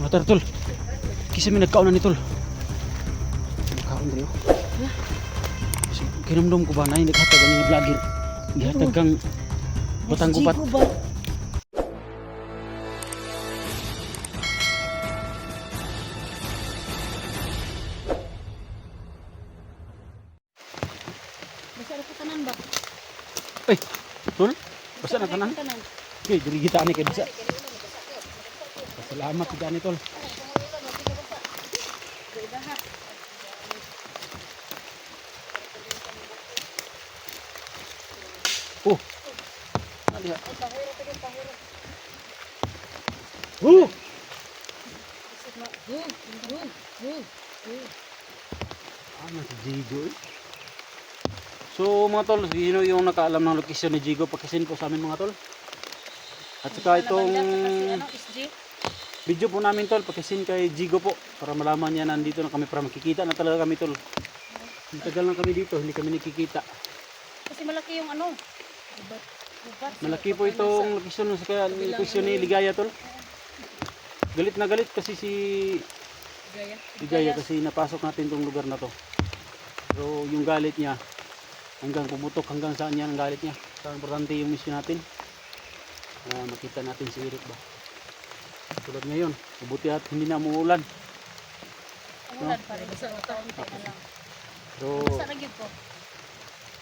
Matar tol. Kisa may nagkaon na ni tol. Nagkaon dito. Kinamdom ko ba na hindi hatag ang vlogger. Gihatag kang batang gubat. Basa na tanan ba? Ay, tol. Basa na tanan. Okay, diri kita ani kay basa. Salamat kita ni tol. Oh. Ali ha. Ano si Jigo eh? So mga tol, sino yung nakaalam ng location ni Jigo, pakisin po sa amin mga tol. At saka itong video po namin tol, pakisin kay Jigo po para malaman niya nandito na kami, para makikita na talaga kami tol. Tagal na kami dito, hindi kami nakikita. Kasi malaki yung ano. Malaki po itong location ni Ligaya tol. Galit na galit kasi si Ligaya kasi napasok natin tong lugar na to. So yung galit niya hanggang pumutok hanggang saan niya ang galit niya. So importante yung mission natin. Makita natin si Eric ba. Tulad ngayon, mabuti at hindi na umuulan. Umulan pa rin. Basta taon na lang. So Basta nagyod ko.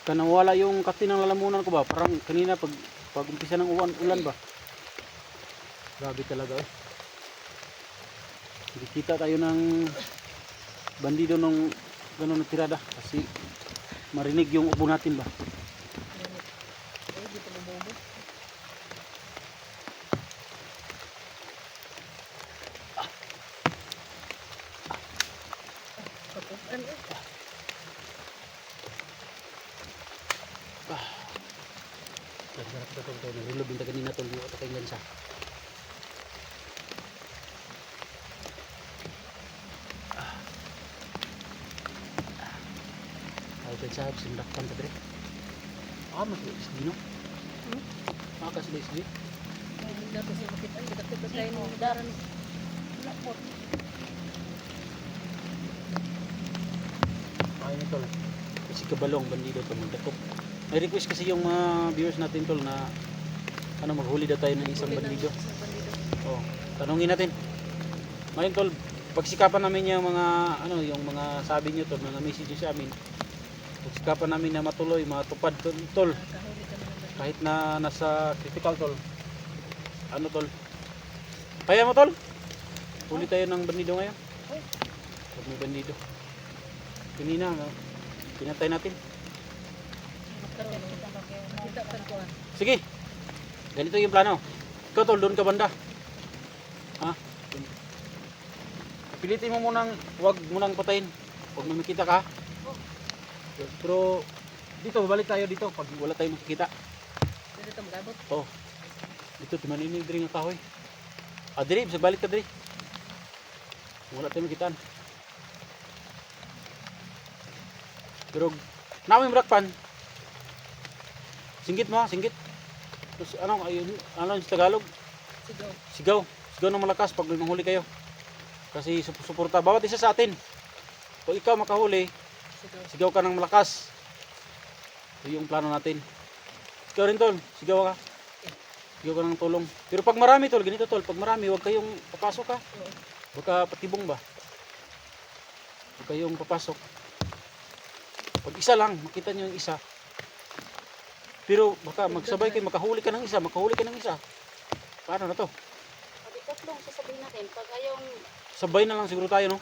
kanawala yung kati ng lalamunan ko ba. Parang kanina pag umpisa ng ulan ba. Grabe talaga eh. Hindi kita tayo ng bandido ng gano'n na tirada kasi marinig yung ubo natin ba. Nahulog yung kanina tol, di ako kayo sa sa sindakpan ka dre. Masih SG no? Sila SG. Dato sa makita ay dapat tayo ng daran. Wala po. Ay ni tol. Kasi kabalong bandido to magdakop. May request kasi yung mga viewers natin tol na maghuli daw tayo ng isang bandido. Oh, tanungin natin. Ngayon tol, pagsikapan namin yung mga yung mga sabi niyo tol, mga message sa amin. Pagsikapan namin na matuloy, matupad tol. Kahit na nasa critical tol. Ano tol? Kaya mo tol? Huli tayo ng bandido ngayon. Huwag may bandido. Kanina, pinatay natin. Sige. Ganito yung plano. Ikaw tol, doon ka banda. Ha? Pilitin mo munang, huwag munang patayin. Huwag na makita ka. Pero dito, balik tayo dito pag wala tayong makikita. Dito magabot. Oh. Dito timaninig diri nga kahoy. Diri, bisa balik ka diri. Wala tayong makitaan. Pero namin brakpan. Singgit mo, singgit. Terus ano yung Tagalog? Sigaw. Sigaw. Sigaw ng malakas pag manghuli kayo. Kasi suporta bawat isa sa atin. Kung ikaw makahuli, sigaw ka ng malakas. Ito yung plano natin. Ikaw rin tol, sigaw ka. Sigaw ka ng tulong. Pero pag marami tol, ganito tol, pag marami, huwag kayong papasok ha. Baka patibong ba? Huwag kayong papasok. Pag isa lang, makita nyo yung isa. Pero baka magsabay kayo, makahuli ka ng isa. Paano na to? Pag ikatlong sasabihin natin, pag ayong Sabay na lang siguro tayo no?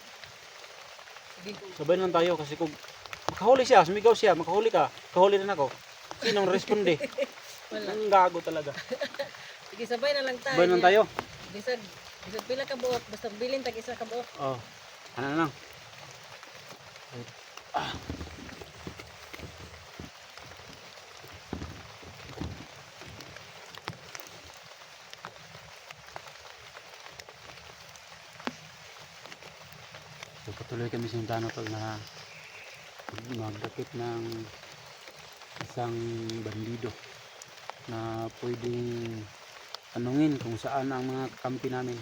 Sabay na lang tayo kasi kung makahuli siya, sumigaw siya, makahuli ka, kahuli rin ako. Sinong responde? Ang gago talaga. sige, sabay na lang tayo. Sabay na lang tayo. Bisag pila ka buok, basta bilin tag isa ka buok. Oh. Ano na lang. So patuloy kami sa plano tol na magdakip ng isang bandido na pwedeng tanungin kung saan ang mga kampi namin.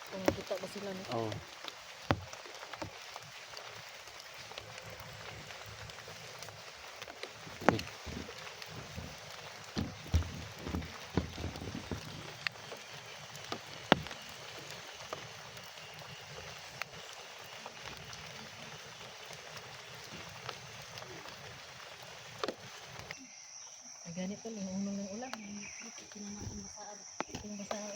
Kung kita ba sila no? Oh. Okay. Ay ganito lang unang ng ulan. Yung basaan.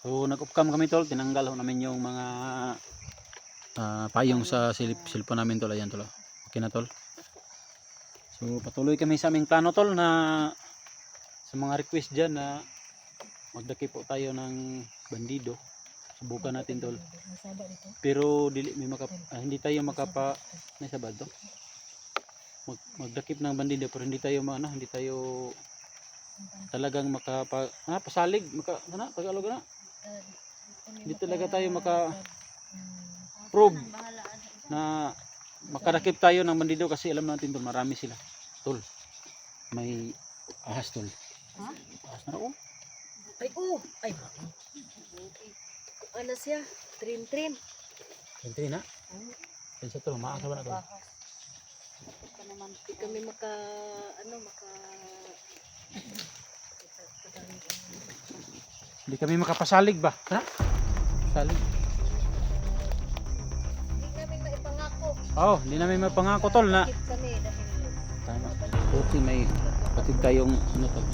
So nag-upcam kami tol, tinanggal ho namin yung mga payong sa silpo namin tol, ayan tol. Okay na tol. So patuloy kami sa aming plano tol na sa mga request dyan na magdakip po tayo ng bandido. Subukan natin tol. Masaba dito. Pero hindi tayo may sabado. Magdakip ng bandido pero hindi tayo hindi tayo talagang pasalig, Tagalog na. Hindi talaga tayo prove na makadakip tayo ng bandido kasi alam natin tol, marami sila. Tol. May ahas tol. Ha? Ahas na ako. Ay ay. Ano siya? Trim. Hindi na. Kasi tol, maasa ba na tol? Di kami maka Hindi kami makapasalig ba? Ha? Salig. Hindi namin maipangako. Oh, hindi namin mapangako tol na. Bakit kami dahil Tama. Buti may patid tayong tol.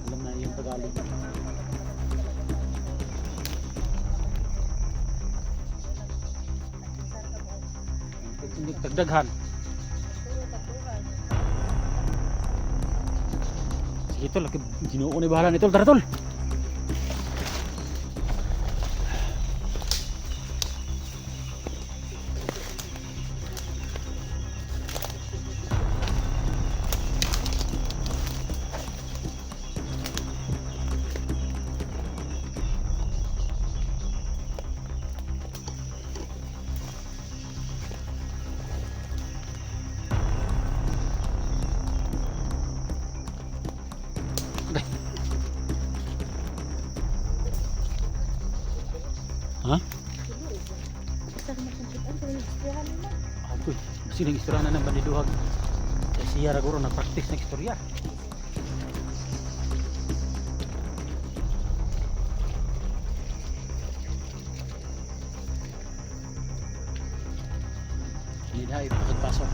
Alam na yung Tagalog. Hindi tagdaghan. Sige tol, ginoo ni bahala ni tol. Tara tol. Ha? Basta naman kung kita ang istiyahan nila. Apoy, kasi nag-istorya na ng bandiduhag. Kaya siya raguro nag-practice ng istorya. Hindi na, ipasok-pasok.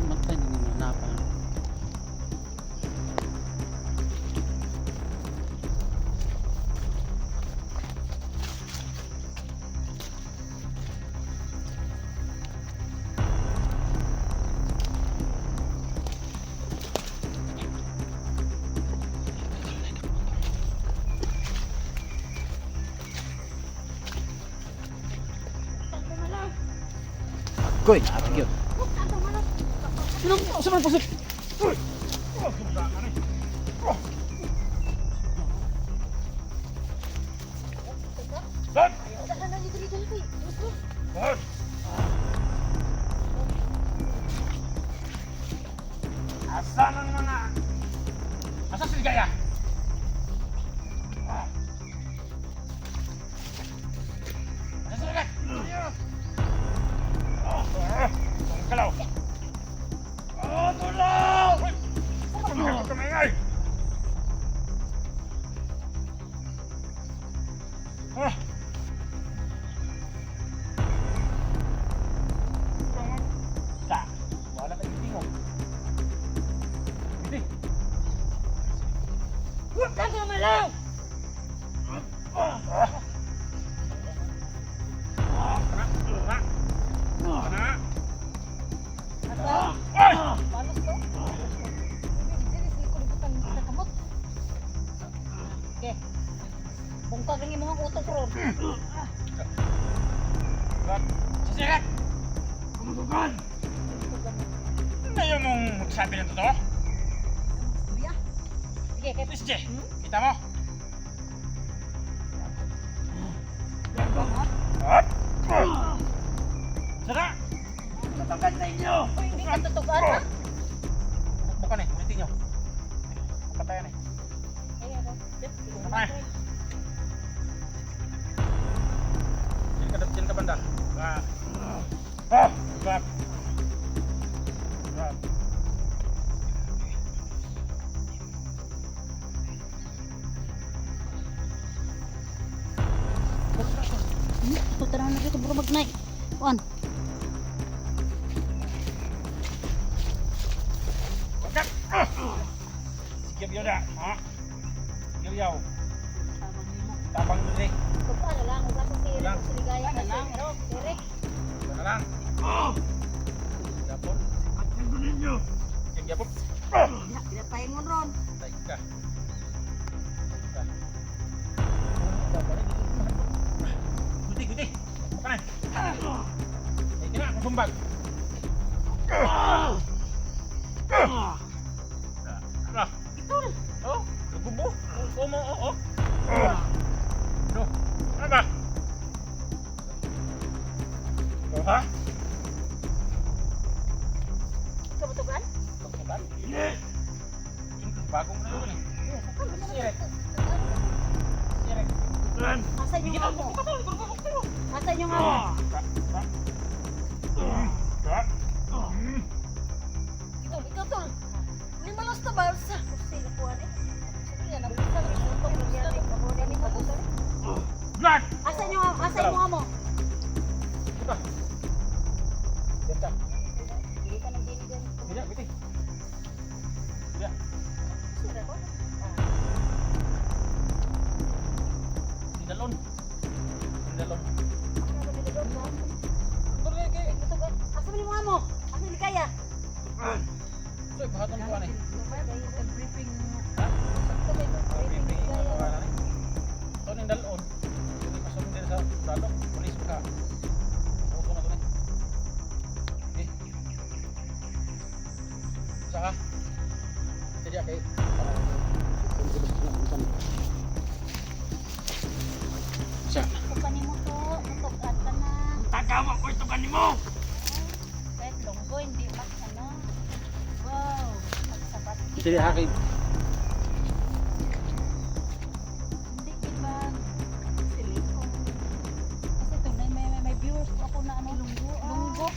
Matay na mga napa. Goy, apa yun? Sino pasok? Asan ang mga... Asan si Ligaya? Asan si Ligaya? Ang kalaw! Tulong! Saan ka kamingay? tumalaw! Palos to? Likod ko tang kamot. Okay. Bungkag lang yung mga utok ron. Sisikat! Kumutukan! Ngayon mong magsabi ng totoo? Kuya. Sige, kay Please, Jay. Kita mo? At! Sana! Katakan sa inyo! Uy, hindi ka tutugan ha? Bukan eh, ulitin nyo. Patayan eh. Ayan, oh. Patay. Sini ka banda. Grab. Grab. Grab. Ito tanong na dito, bro mag-night. One. Wagkat! Sige, biyoda. Ha? Sige, biyaw. Tabang mo rin. Ito pa, ano lang, wala sa siri, Lang. siligaya Ano lang, kasi. Siri. Yan na lang. Yapon. Sige, yapon. Pinatayin mo ron. Tayo ka. Guti, guti. Bukan eh. Eh, kena aku sumbang. Lah. Betul. Oh, gubo. Oh, oh, oh. Duh, apa? Oh, ha? Ikaw tutugan? Tutukan? Ini bagong na yun eh. Sirek. Sirek. Asan yung amo? Asan yung amo? Ito, tol. Lima los na balsa. Kasi nakuha eh. Yan, nabisa lang yung utong nangyari. Kabunin mo po, tol. Blood! Asan yung amo? Ito. Benta. Hindi ka nang dinigan. Tidak, biti. Tidak. Sira ko. Di dalon. Di dalon. Asan yung amo? Asan yung kaya? So, bahatan ko ani. Briefing. Ha? Briefing. Ito ning dalon. Hindi masunod din sa dalon. Pulis ka. Uso na to ni. Okay. Saka. Jadi kay. Sa. Tukan mo to. Tukan ka na. Tagawa ko ito kanimo. Kahit longgo, hindi mas ano. Wow. Magsabat. Jadi hakim. Hindi iba. Silikon. Kasi ito, may viewers ako na ano. Lunggo.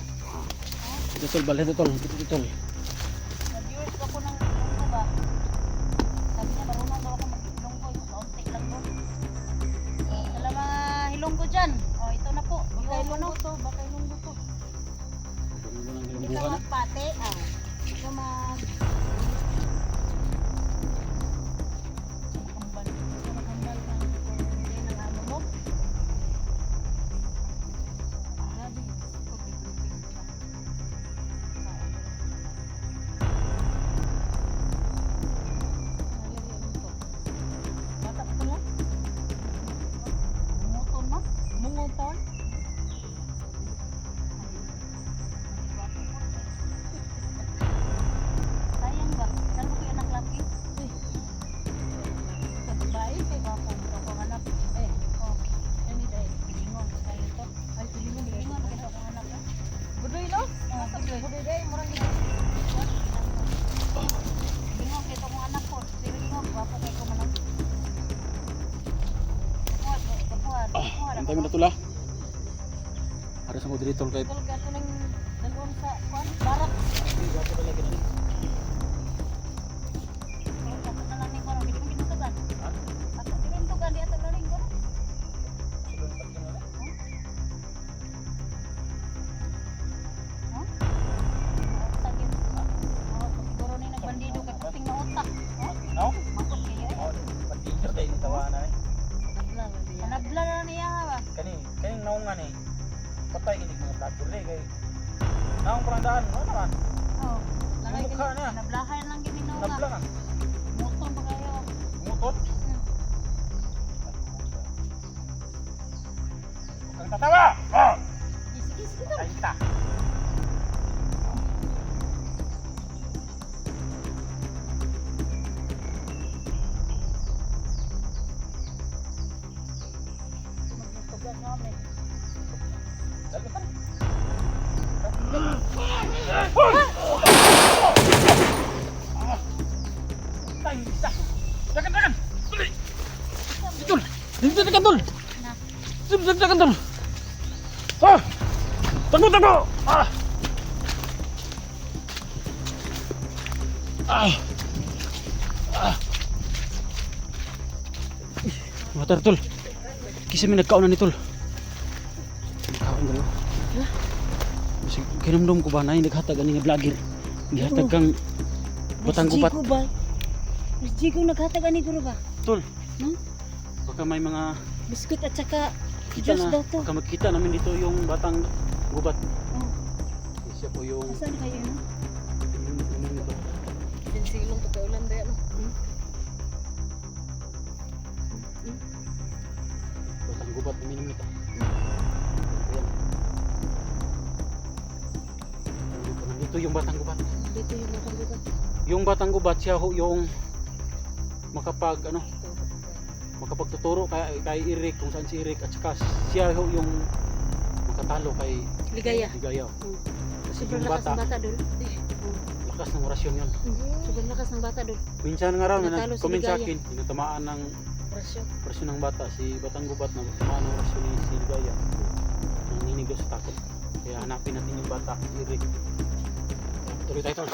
Ito tol, balik ito tol. Ito tol. May viewers ako ng lunggo ba? Sabi niya, marunong daw ako mag-ilonggo. Yung kaunti lang doon. Alam mga hilonggo dyan. O, ito na po. Baka ilonggo to. Baka ilonggo to. Hindi ka magpate. Hindi ka mag... Makambal. Hindi ka makambal ng hindi ng ano mo. Grabe. Pag-briefing ka. Bata pa lang. Munguton na. Munguton. Sayang ba? Saan mo kayo anak laki? Uy. Sa babae, kay kapong kapong anak. Oh. Yan dahil. Pilingon. Kaya ito. Ay, pilingon. Pilingon. Kaya akong anak. Budoy, no? Budoy dahil. Murang gina. Pilingon. Kaya akong anak ko. Pilingon. Wapo kayo kumalang. Kapuad. Kapuad. Kapuad. Antay mo na tol ha. Ada sa mo diri tol kay. Tol, gato ng dalawang sa kwan. Barak. Gato ka lagi na ni. Gato na lang ni kwan. Hindi mo ginutugan. Ato ginutugan. Di ato galing ko. Sagip. Siguro ni nagbandido kay puting na utak. No? Makot kayo eh. Oh, bandido ani. Patay ini mga vlogger ni kay. Naong parandaan no naman. Oh. Langay Yung mukha gini- niya. Nablahay lang gini no nga. Nablang ah. Muton pa kayo. Mutot. Hmm. Kang tatawa. Oh. Sige, sige daw. Ay kita. Magtugas namin. Dali ka. Tay isa. Dagan dagan. Dali. Tol. Dito dagan tol. Na. Dagan tol. Ah! Tago tago. Ah! Ah! Water tol. Kisa may nagkaunan ni tol. Nagkaon ba yun? Kasi kinamdom ko ba na yung naghatag ani nga vlogger. Gihatag kang batang gubat. Jigo ba? Mas Jigo naghatag ani guro ba? Tol. Hmm? Baka may mga Biskut at saka kita juice na. daw to. Baka magkita namin dito yung batang gubat. Oh. Siya po yung Asan kayo no? ito. Din silong to kaulan ba no? Batang gubat uminom nito. Ayan. Nandito yung batang gubat. Dito yung batang gubat. Yung batang gubat siya ho yung makapagtuturo kay Eric kung saan si Eric at saka siya ho yung makatalo kay Ligaya. Ligaya. Kasi Sobrang yung lakas bata, ng bata dul. lakas ng orasyon yun. Sobrang lakas ng bata dul. Minsan nga raw na Natalo si nag-comment sa Ligaya. akin, tinatamaan ng Presyo. orasyon ng bata, si batang gubat na tamaan ng orasyon ni si Ligaya. Nanginginig daw sa takot. Kaya hanapin natin yung bata, si Eric. Tuloy tayo tol.